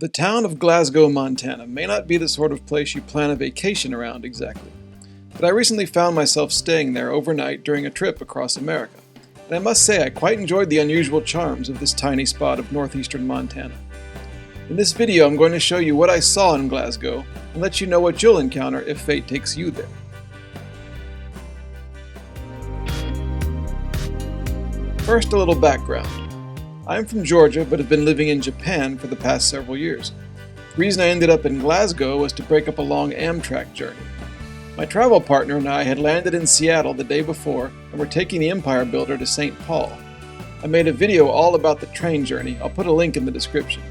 The town of Glasgow, Montana may not be the sort of place you plan a vacation around exactly, but I recently found myself staying there overnight during a trip across America, and I must say I quite enjoyed the unusual charms of this tiny spot of northeastern Montana. In this video I'm going to show you what I saw in Glasgow and let you know what you'll encounter if fate takes you there. First, a little background. I'm from Georgia, but have been living in Japan for the past several years. The reason I ended up in Glasgow was to break up a long Amtrak journey. My travel partner and I had landed in Seattle the day before and were taking the Empire Builder to St. Paul. I made a video all about the train journey. I'll put a link in the description.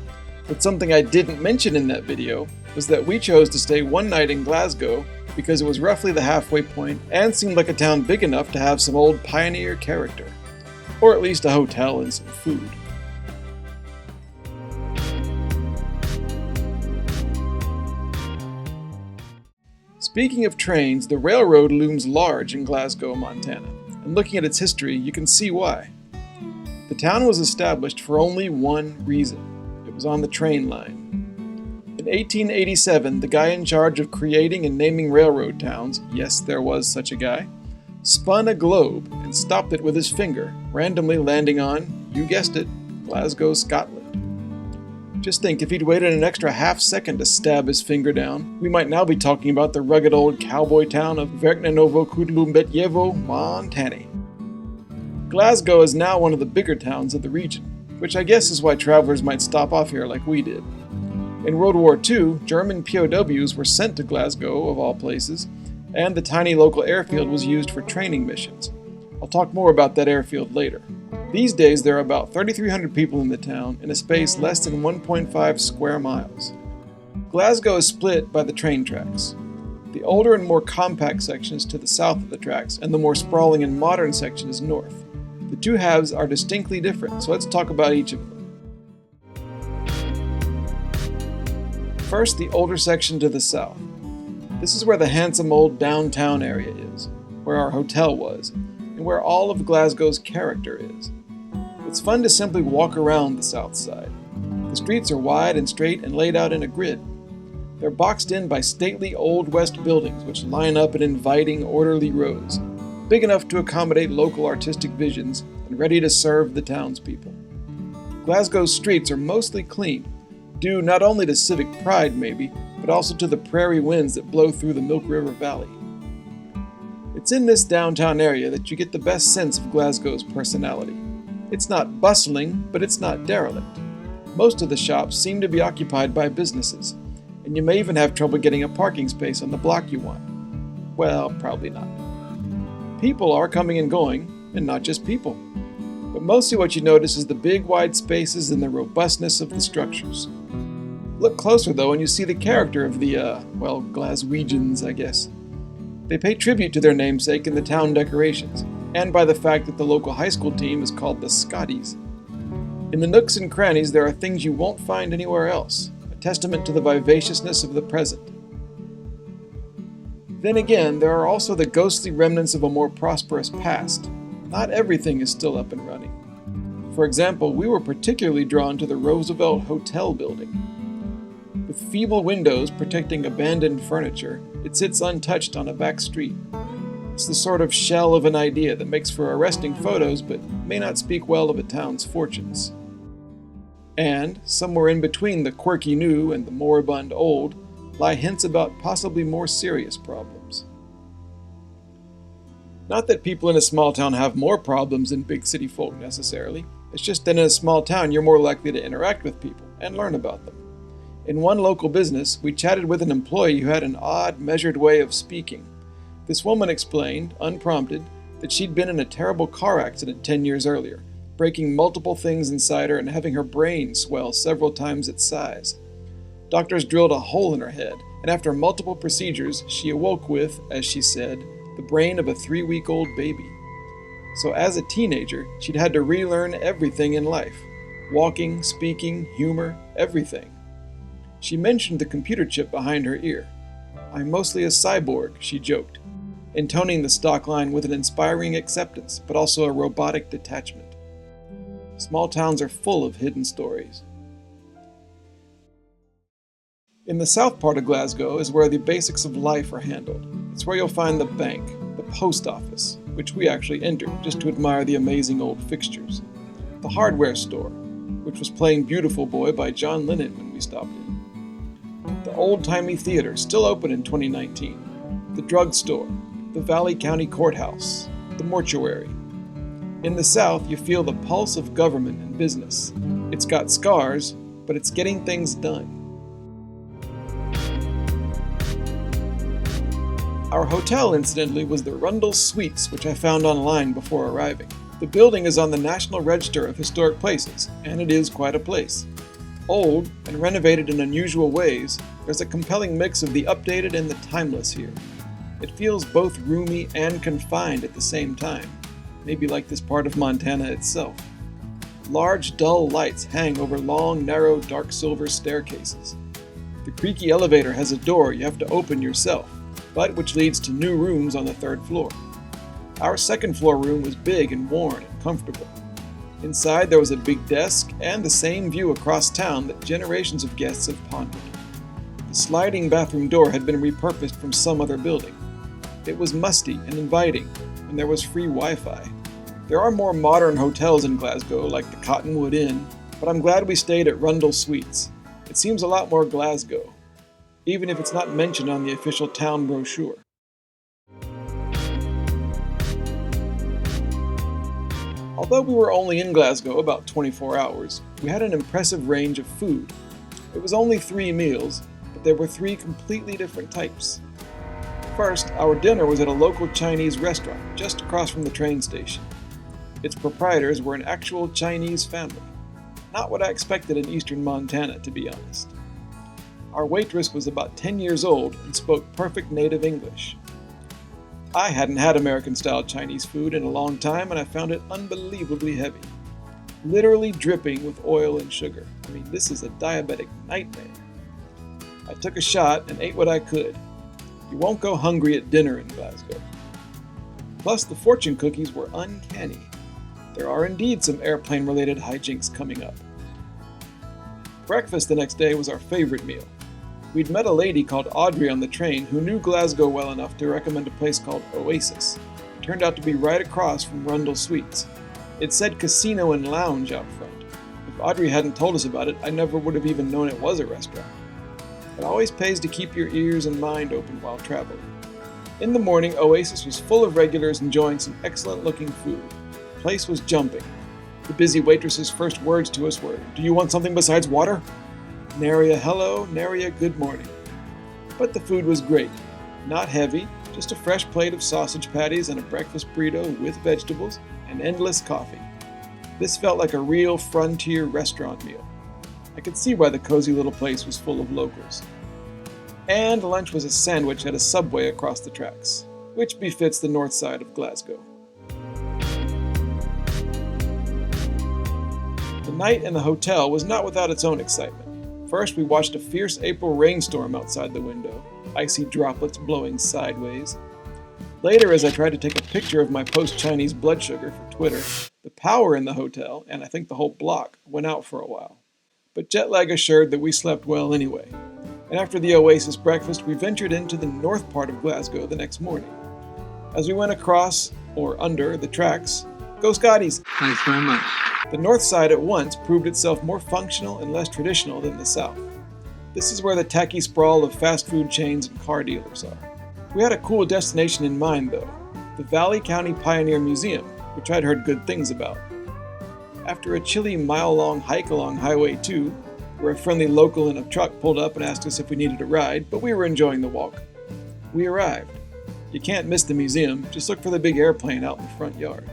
But something I didn't mention in that video was that we chose to stay one night in Glasgow because it was roughly the halfway point and seemed like a town big enough to have some old pioneer character. Or at least a hotel and some food. Speaking of trains, the railroad looms large in Glasgow, Montana, and looking at its history, you can see why. The town was established for only one reason. It was on the train line. In 1887, the guy in charge of creating and naming railroad towns, yes, there was such a guy, spun a globe and stopped it with his finger, randomly landing on, you guessed it, Glasgow, Scotland. Just think, if he'd waited an extra half second to stab his finger down, we might now be talking about the rugged old cowboy town of Verknenovo Kudlumbetyevo, Montana. Glasgow is now one of the bigger towns of the region, which I guess is why travelers might stop off here like we did. In World War II, German POWs were sent to Glasgow, of all places, and the tiny local airfield was used for training missions. I'll talk more about that airfield later. These days there are about 3,300 people in the town in a space less than 1.5 square miles. Glasgow is split by the train tracks. The older and more compact section is to the south of the tracks, and the more sprawling and modern section is north. The two halves are distinctly different, so let's talk about each of them. First, the older section to the south. This is where the handsome old downtown area is, where our hotel was, and where all of Glasgow's character is. It's fun to simply walk around the south side. The streets are wide and straight and laid out in a grid. They're boxed in by stately Old West buildings which line up in inviting, orderly rows, big enough to accommodate local artistic visions and ready to serve the townspeople. Glasgow's streets are mostly clean, due not only to civic pride maybe, but also to the prairie winds that blow through the Milk River Valley. It's in this downtown area that you get the best sense of Glasgow's personality. It's not bustling, but it's not derelict. Most of the shops seem to be occupied by businesses, and you may even have trouble getting a parking space on the block you want. Well, probably not. People are coming and going, and not just people. But mostly what you notice is the big wide spaces and the robustness of the structures. Look closer though and you see the character of the, Glaswegians, I guess. They pay tribute to their namesake in the town decorations, and by the fact that the local high school team is called the Scotties. In the nooks and crannies there are things you won't find anywhere else, a testament to the vivaciousness of the present. Then again, there are also the ghostly remnants of a more prosperous past. Not everything is still up and running. For example, we were particularly drawn to the Roosevelt Hotel building. With feeble windows protecting abandoned furniture, it sits untouched on a back street. It's the sort of shell of an idea that makes for arresting photos but may not speak well of a town's fortunes. And, somewhere in between the quirky new and the moribund old, lie hints about possibly more serious problems. Not that people in a small town have more problems than big city folk necessarily, it's just that in a small town you're more likely to interact with people and learn about them. In one local business, we chatted with an employee who had an odd, measured way of speaking. This woman explained, unprompted, that she'd been in a terrible car accident 10 years earlier, breaking multiple things inside her and having her brain swell several times its size. Doctors drilled a hole in her head, and after multiple procedures, she awoke with, as she said, the brain of a 3-week-old baby. So as a teenager, she'd had to relearn everything in life. Walking, speaking, humor, everything. She mentioned the computer chip behind her ear. "I'm mostly a cyborg," she joked, intoning the stock line with an inspiring acceptance, but also a robotic detachment. Small towns are full of hidden stories. In the south part of Glasgow is where the basics of life are handled. It's where you'll find the bank, the post office, which we actually entered just to admire the amazing old fixtures, the hardware store, which was playing Beautiful Boy by John Lennon when we stopped in, the old-timey theater, still open in 2019, the drugstore, the Valley County Courthouse, the mortuary. In the south, you feel the pulse of government and business. It's got scars, but it's getting things done. Our hotel, incidentally, was the Rundle Suites, which I found online before arriving. The building is on the National Register of Historic Places, and it is quite a place. Old and renovated in unusual ways, there's a compelling mix of the updated and the timeless here. It feels both roomy and confined at the same time, maybe like this part of Montana itself. Large, dull lights hang over long, narrow, dark silver staircases. The creaky elevator has a door you have to open yourself, but which leads to new rooms on the third floor. Our second floor room was big and worn and comfortable. Inside there was a big desk and the same view across town that generations of guests have pondered. The sliding bathroom door had been repurposed from some other building. It was musty and inviting, and there was free Wi-Fi. There are more modern hotels in Glasgow, like the Cottonwood Inn, but I'm glad we stayed at Rundle Suites. It seems a lot more Glasgow, even if it's not mentioned on the official town brochure. Although we were only in Glasgow about 24 hours, we had an impressive range of food. It was only 3 meals, but there were 3 completely different types. First, our dinner was at a local Chinese restaurant just across from the train station. Its proprietors were an actual Chinese family. Not what I expected in eastern Montana, to be honest. Our waitress was about 10 years old and spoke perfect native English. I hadn't had American-style Chinese food in a long time, and I found it unbelievably heavy. Literally dripping with oil and sugar. I mean, this is a diabetic nightmare. I took a shot and ate what I could. You won't go hungry at dinner in Glasgow. Plus, the fortune cookies were uncanny. There are indeed some airplane-related hijinks coming up. Breakfast the next day was our favorite meal. We'd met a lady called Audrey on the train who knew Glasgow well enough to recommend a place called Oasis. It turned out to be right across from Rundle Suites. It said casino and lounge out front. If Audrey hadn't told us about it, I never would have even known it was a restaurant. It always pays to keep your ears and mind open while traveling. In the morning, Oasis was full of regulars enjoying some excellent-looking food. The place was jumping. The busy waitress's first words to us were, "Do you want something besides water?" Nary a hello, nary a good morning. But the food was great. Not heavy, just a fresh plate of sausage patties and a breakfast burrito with vegetables and endless coffee. This felt like a real frontier restaurant meal. I could see why the cozy little place was full of locals. And lunch was a sandwich at a Subway across the tracks, which befits the north side of Glasgow. The night in the hotel was not without its own excitement. First, we watched a fierce April rainstorm outside the window, icy droplets blowing sideways. Later, as I tried to take a picture of my post-Chinese blood sugar for Twitter, the power in the hotel, and I think the whole block, went out for a while. But jet lag assured that we slept well anyway. And after the Oasis breakfast, we ventured into the north part of Glasgow the next morning. As we went across, or under, the tracks, go Scotties! Thanks very much. The north side at once proved itself more functional and less traditional than the south. This is where the tacky sprawl of fast food chains and car dealers are. We had a cool destination in mind, though, the Valley County Pioneer Museum, which I'd heard good things about. After a chilly mile-long hike along Highway 2, where a friendly local in a truck pulled up and asked us if we needed a ride, but we were enjoying the walk. We arrived. You can't miss the museum, just look for the big airplane out in the front yard.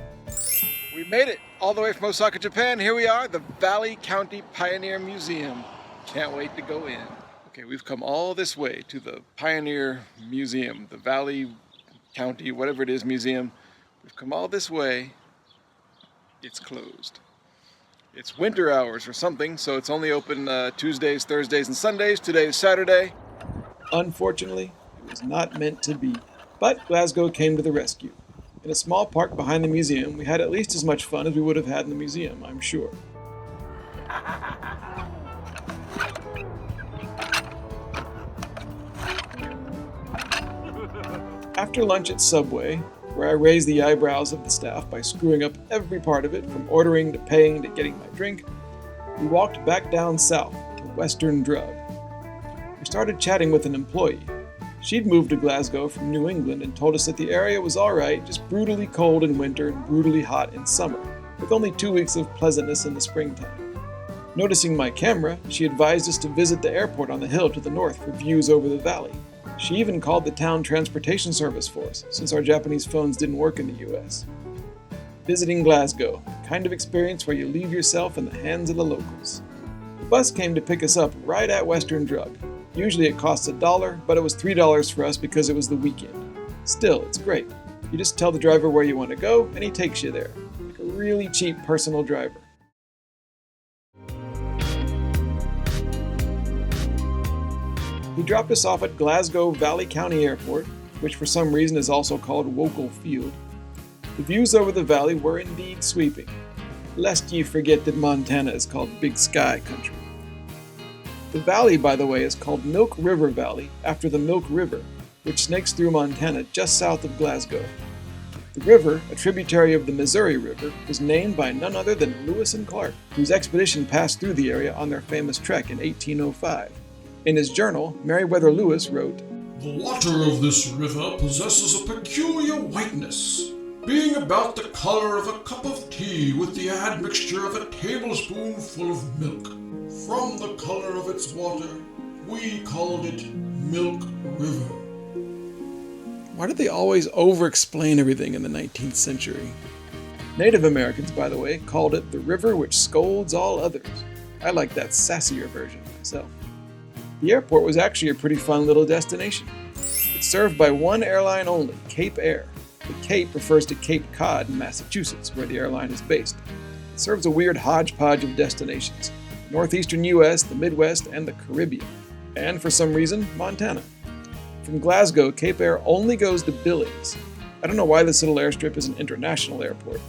We made it! All the way from Osaka, Japan. Here we are, the Valley County Pioneer Museum. Can't wait to go in. Okay, we've come all this way to the Pioneer Museum, the Valley County, whatever it is, museum. We've come all this way. It's closed. It's winter hours or something, so it's only open Tuesdays, Thursdays, and Sundays. Today is Saturday. Unfortunately, it was not meant to be. But Glasgow came to the rescue. In a small park behind the museum, we had at least as much fun as we would have had in the museum, I'm sure. After lunch at Subway, where I raised the eyebrows of the staff by screwing up every part of it, from ordering to paying to getting my drink, we walked back down south to Western Drug. We started chatting with an employee. She'd moved to Glasgow from New England and told us that the area was alright, just brutally cold in winter and brutally hot in summer, with only 2 weeks of pleasantness in the springtime. Noticing my camera, she advised us to visit the airport on the hill to the north for views over the valley. She even called the town transportation service for us, since our Japanese phones didn't work in the US. Visiting Glasgow, the kind of experience where you leave yourself in the hands of the locals. The bus came to pick us up right at Western Drug. Usually it costs $1, but it was $3 for us because it was the weekend. Still, it's great. You just tell the driver where you want to go, and he takes you there, like a really cheap personal driver. He dropped us off at Glasgow Valley County Airport, which for some reason is also called Wokel Field. The views over the valley were indeed sweeping, lest ye forget that Montana is called Big Sky Country. The valley, by the way, is called Milk River Valley after the Milk River, which snakes through Montana just south of Glasgow. The river, a tributary of the Missouri River, was named by none other than Lewis and Clark, whose expedition passed through the area on their famous trek in 1805. In his journal, Meriwether Lewis wrote, "The water of this river possesses a peculiar whiteness, being about the color of a cup of tea with the admixture of a tablespoonful of milk. From the color of its water, we called it Milk River." Why did they always over-explain everything in the 19th century? Native Americans, by the way, called it the river which scolds all others. I like that sassier version myself. The airport was actually a pretty fun little destination. It's served by one airline only, Cape Air. The Cape refers to Cape Cod in Massachusetts, where the airline is based. It serves a weird hodgepodge of destinations: the northeastern US, the Midwest, and the Caribbean. And for some reason, Montana. From Glasgow, Cape Air only goes to Billings. I don't know why this little airstrip is an international airport.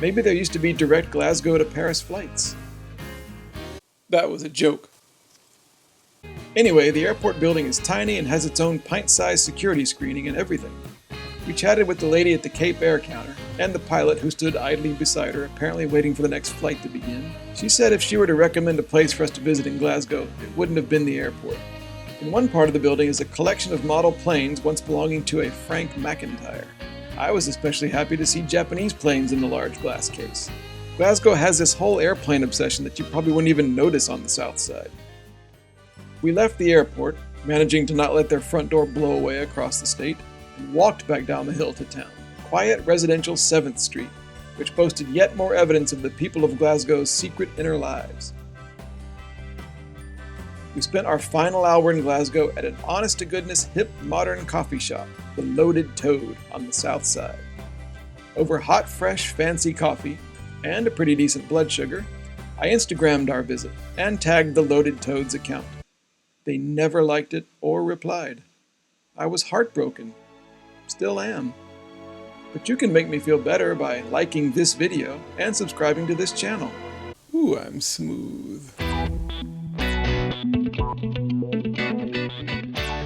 Maybe there used to be direct Glasgow to Paris flights. That was a joke. Anyway, the airport building is tiny and has its own pint-sized security screening and everything. We chatted with the lady at the Cape Air counter, and the pilot who stood idly beside her, apparently waiting for the next flight to begin. She said if she were to recommend a place for us to visit in Glasgow, it wouldn't have been the airport. In one part of the building is a collection of model planes once belonging to a Frank McIntyre. I was especially happy to see Japanese planes in the large glass case. Glasgow has this whole airplane obsession that you probably wouldn't even notice on the south side. We left the airport, managing to not let their front door blow away across the state, and walked back down the hill to town, quiet residential 7th Street, which boasted yet more evidence of the people of Glasgow's secret inner lives. We spent our final hour in Glasgow at an honest-to-goodness hip modern coffee shop, the Loaded Toad, on the south side. Over hot, fresh, fancy coffee, and a pretty decent blood sugar, I Instagrammed our visit and tagged the Loaded Toad's account. They never liked it or replied. I was heartbroken. Still am. But you can make me feel better by liking this video and subscribing to this channel. Ooh, I'm smooth.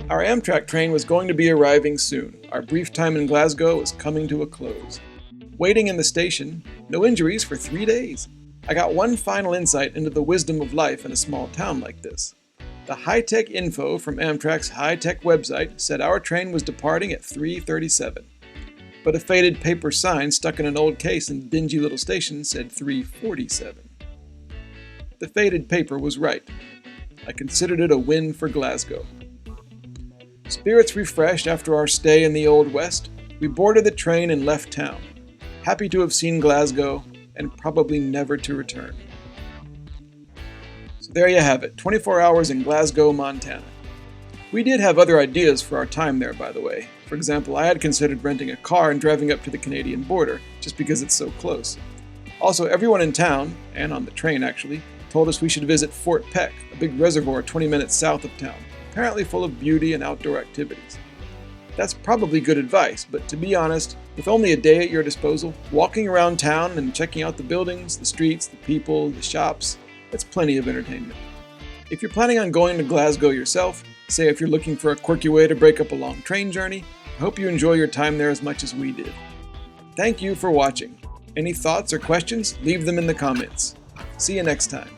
Our Amtrak train was going to be arriving soon. Our brief time in Glasgow was coming to a close. Waiting in the station, no injuries for 3 days. I got one final insight into the wisdom of life in a small town like this. The high-tech info from Amtrak's high-tech website said our train was departing at 3:37. But a faded paper sign stuck in an old case in a dingy little station said 3:47. The faded paper was right. I considered it a win for Glasgow. Spirits refreshed after our stay in the Old West, we boarded the train and left town, happy to have seen Glasgow and probably never to return. So there you have it, 24 hours in Glasgow, Montana. We did have other ideas for our time there, by the way. For example, I had considered renting a car and driving up to the Canadian border, just because it's so close. Also, everyone in town, and on the train actually, told us we should visit Fort Peck, a big reservoir 20 minutes south of town, apparently full of beauty and outdoor activities. That's probably good advice, but to be honest, with only a day at your disposal, walking around town and checking out the buildings, the streets, the people, the shops, that's plenty of entertainment. If you're planning on going to Glasgow yourself, say if you're looking for a quirky way to break up a long train journey, I hope you enjoy your time there as much as we did. Thank you for watching. Any thoughts or questions, leave them in the comments. See you next time.